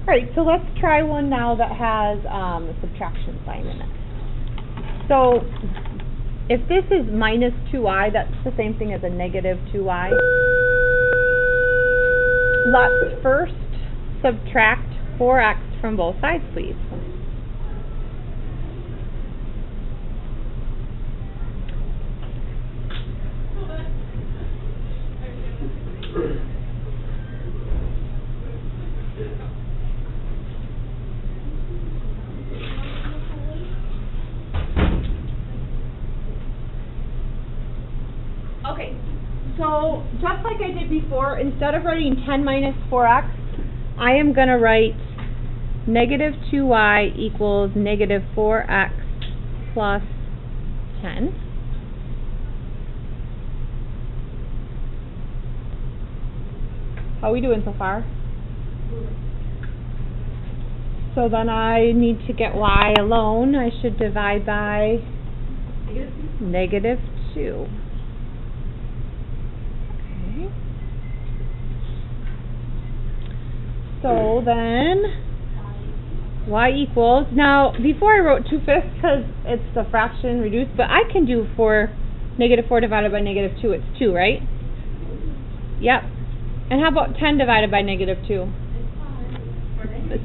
Alright, so let's try one now that has a subtraction sign in it. So, if this is minus 2y, that's the same thing as a negative 2y. Let's first subtract 4x from both sides, please. Okay, so just like I did before, instead of writing 10 minus 4x, I am going to write negative 2y equals negative 4x plus 10. How are we doing so far? So then I need to get y alone. I should divide by negative 2. Okay. So then y equals, now before I wrote 2/5 because it's the fraction reduced, but I can do negative 4 divided by negative 2, it's 2, right? Yep. And how about 10 divided by negative 2?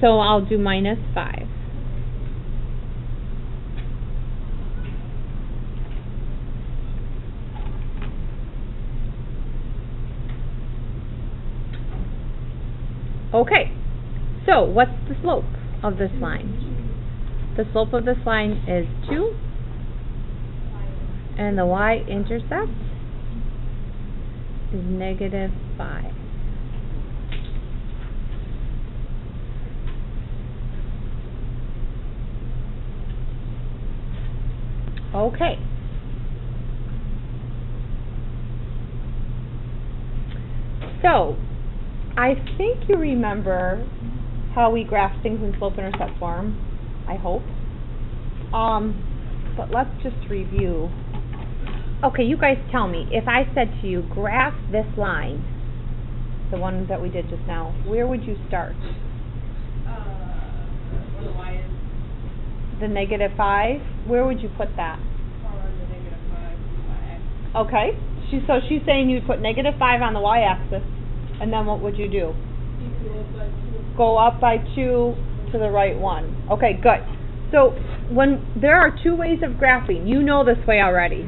So I'll do minus 5. Okay, so what's the slope of this line? The slope of this line is 2, and the y-intercept is negative 5. Okay. So, I think you remember how we graph things in slope-intercept form, I hope. But let's just review. Okay, you guys tell me, if I said to you, graph this line, the one that we did just now, where would you start? Where the y is. The negative 5? Where would you put that? Or the negative 5 y-axis. Okay, so she's saying you'd put negative 5 on the y-axis, and then what would you do? Go up by 2 to the right 1. Okay, good. So when there are two ways of graphing, you know this way already.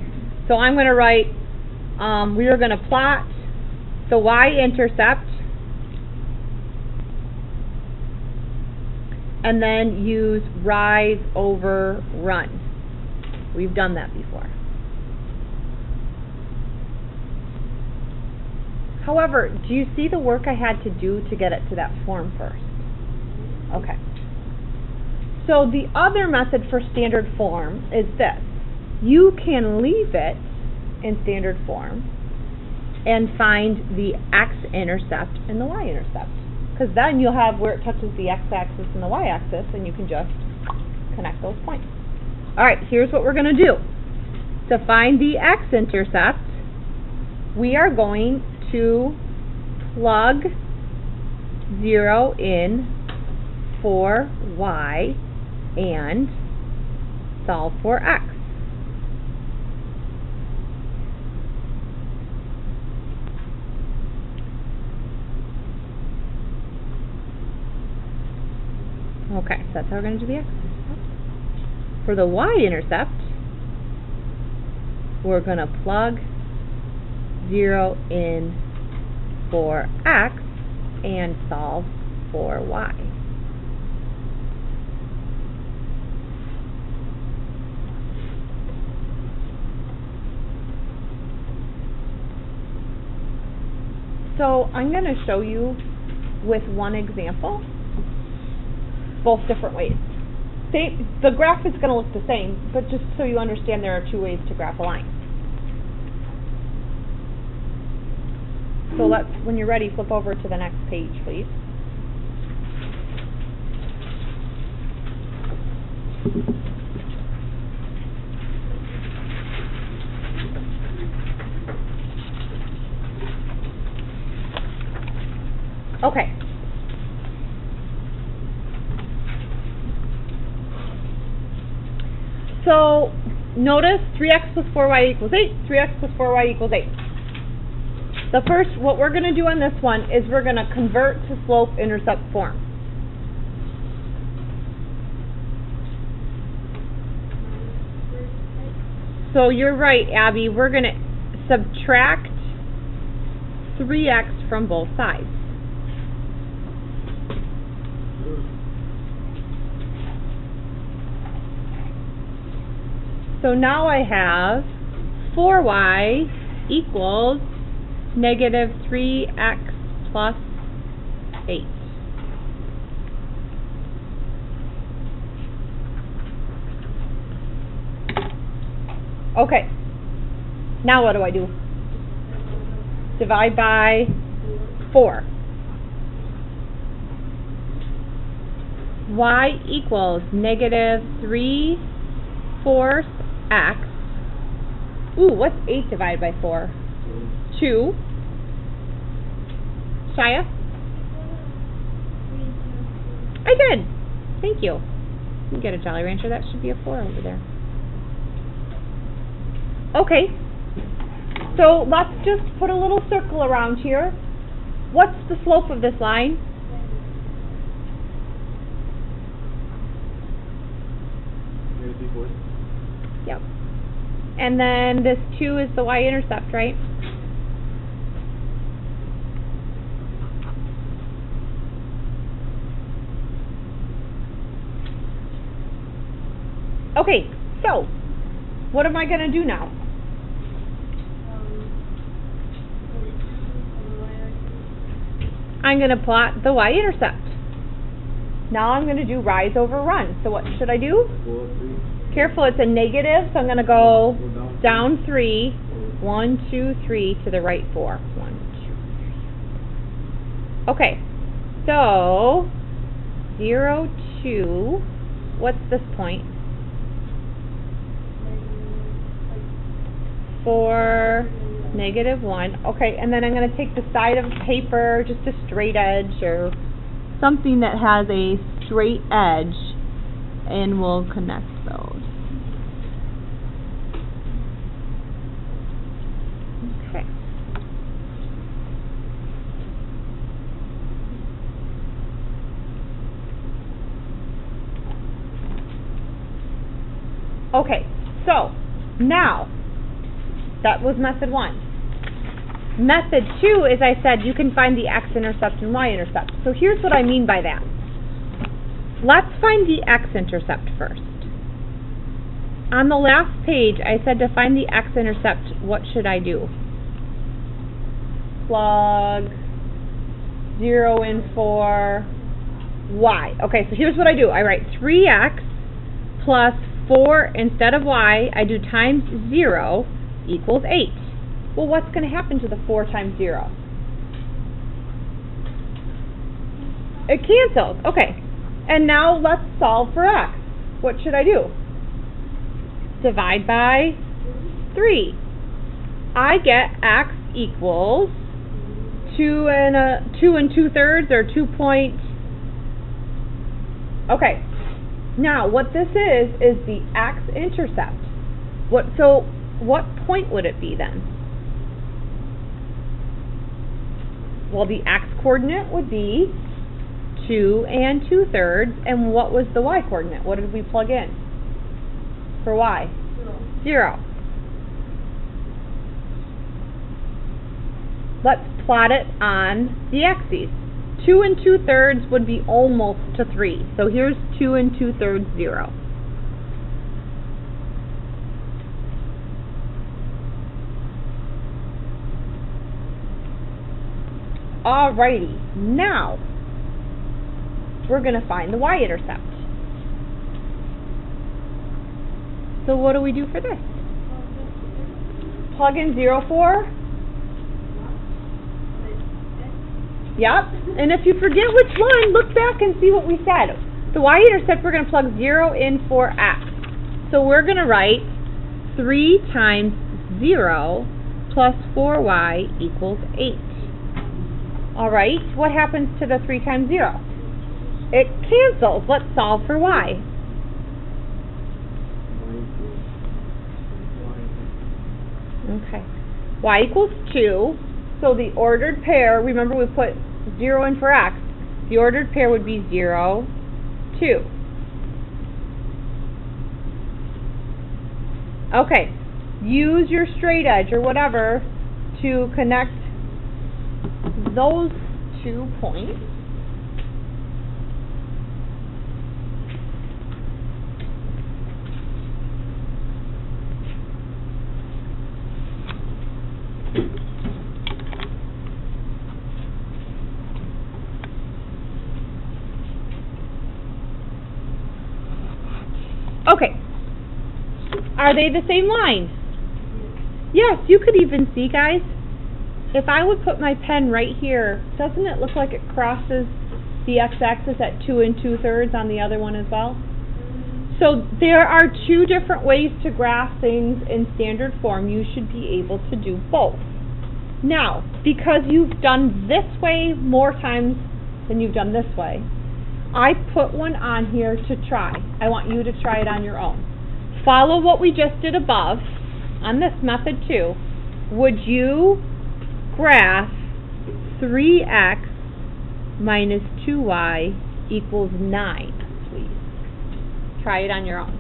So I'm going to write, we are going to plot the y-intercept and then use rise over run. We've done that before. However, do you see the work I had to do to get it to that form first? Okay. So the other method for standard form is this. You can leave it in standard form and find the x-intercept and the y-intercept. Because then you'll have where it touches the x-axis and the y-axis, and you can just connect those points. Alright, here's what we're going to do. To find the x-intercept, we are going to plug 0 in for y and solve for x. Okay, so that's how we're going to do the x-intercept. For the y-intercept, we're going to plug 0 in for x and solve for y. So I'm going to show you with one example both different ways. The graph is going to look the same, but just so you understand there are two ways to graph a line. So let's, when you're ready, flip over to the next page, please. Okay. so notice 3x plus 4y equals 8, 3x plus 4y equals 8. The first, what we're going to do on this one is we're going to convert to slope-intercept form. So you're right, Abby, we're going to subtract 3x from both sides. So now I have 4y equals negative 3x plus 8. Okay, now what do I do? Divide by 4. Y equals negative 3/4 x. Ooh, what's 8 divided by 4? 2. Shia? I did. Thank you. You get a Jolly Rancher. That should be a 4 over there. Okay. So let's just put a little circle around here. What's the slope of this line? Yep. And then this 2 is the y-intercept, right? Okay, so what am I going to do now? I'm going to plot the y-intercept. Now I'm going to do rise over run. So what should I do? Careful, it's a negative, so I'm going to go down 3. 1, 2, 3 to the right 4. 1, 2, 3. Okay, so 0, 2. What's this point? 4, negative 1. Okay, and then I'm going to take the side of paper, just a straight edge or something that has a straight edge, and we'll connect those. Okay. Okay, so now that was method 1. Method 2 is, I said, you can find the x-intercept and y-intercept. So here's what I mean by that. Let's find the x-intercept first. On the last page, I said to find the x-intercept, what should I do? Plug 0 in for y. Okay, so here's what I do. I write 3x plus 4 instead of y. I do times 0 equals 8. Well, what's going to happen to the 4 times 0? It cancels. Okay. And now let's solve for x. What should I do? Divide by 3. I get x equals 2 and 2/3 or 2 point. Okay. Now what this is the x-intercept. What point would it be then? Well, the x-coordinate would be 2 and 2/3, and what was the y-coordinate? What did we plug in for y? 0. Let's plot it on the axes. 2 and 2/3 would be almost to 3. So here's 2 and 2/3, 0. Alrighty, now we're going to find the y-intercept. So what do we do for this? Plug in 0 for? Yep, and if you forget which one, look back and see what we said. The y-intercept, we're going to plug 0 in for x. So we're going to write 3 times 0 plus 4y equals 8. Alright, what happens to the 3 times 0? It cancels. Let's solve for y. Okay. Y equals 2. So the ordered pair, remember we put 0 in for x. The ordered pair would be 0, 2. Okay. Use your straight edge or whatever to connect those 2 points. Okay. Are they the same line? Yes, you could even see, guys, if I would put my pen right here, doesn't it look like it crosses the x-axis at 2 2/3 on the other one as well? So there are 2 different ways to graph things in standard form. You should be able to do both. Now, because you've done this way more times than you've done this way, I put one on here to try. I want you to try it on your own. Follow what we just did above on this method too. Would you graph 3x minus 2y equals 9, please? Try it on your own.